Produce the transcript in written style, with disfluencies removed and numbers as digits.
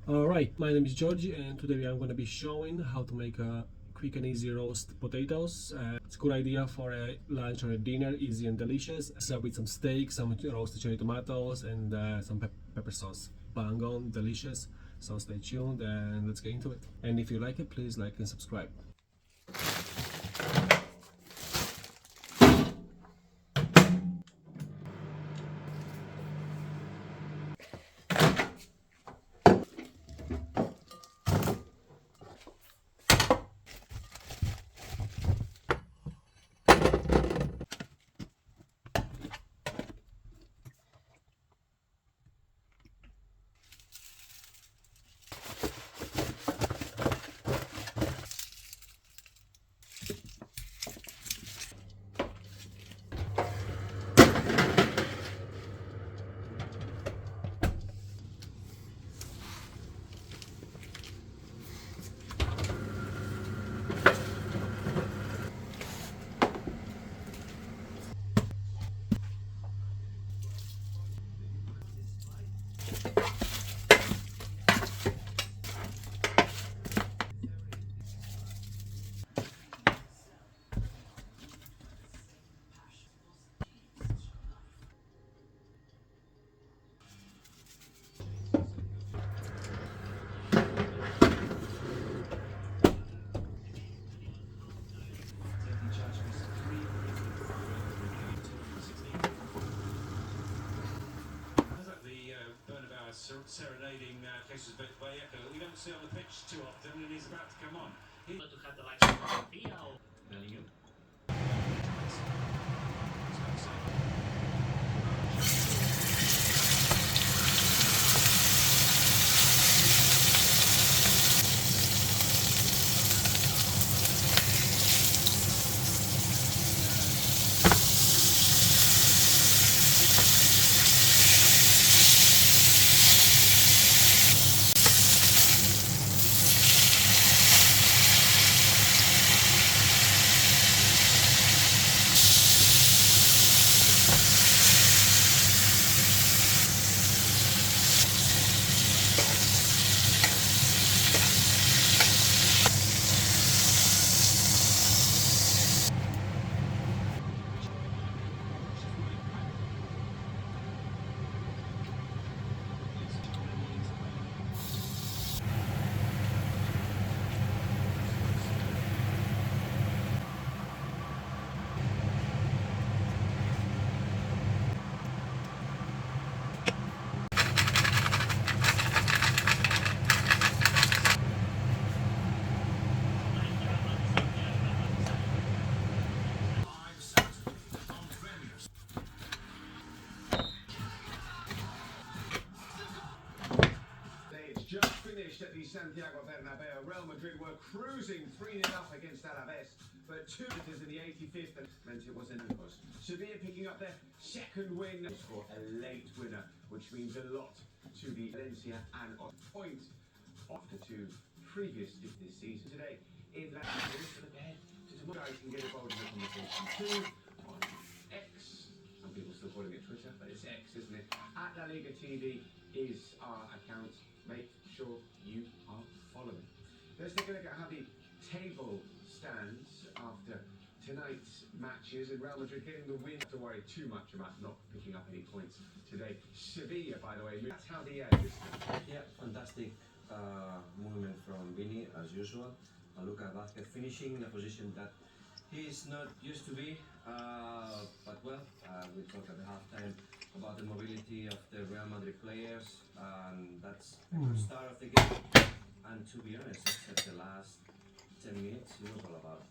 Alright, my name is George and today I'm going to be showing how to make a quick and easy roast potatoes. It's a good idea for a lunch or a dinner, easy and delicious. Serve with some steak, some roasted cherry tomatoes and some pepper sauce. Bang on, delicious. So stay tuned and let's get into it. And if you like it, please like and subscribe. Serenading Jesus Vallejo, that we don't see on the pitch too often, and he's about to come on. But to have the likes of Garcia or Bellingham. It's just finished at the Santiago Bernabeu. Real Madrid were cruising 3-0 up against Alaves, but two visitors in the 85th meant it was in Burgos. Sevilla picking up their second win for a late winner, which means a lot to the Valencia and on point after two previous this season. Today in La Liga, look ahead to tomorrow. You can get involved in the conversation too on X. Some people still calling it Twitter, but it's X, isn't it? At La Liga TV is our account. Make sure you are following. Let's take a look at how the table stands after tonight's matches, and Real Madrid getting the win. Not to worry too much about not picking up any points today. Sevilla, by the way, that's how the is. Yeah, fantastic movement from Vini as usual. Lucas Vázquez finishing in a position that he's not used to be, but well, we talked at the halftime about the mobility of the Real Madrid players, and that's a good start of the game. And to be honest, except the last 10 minutes, it was all about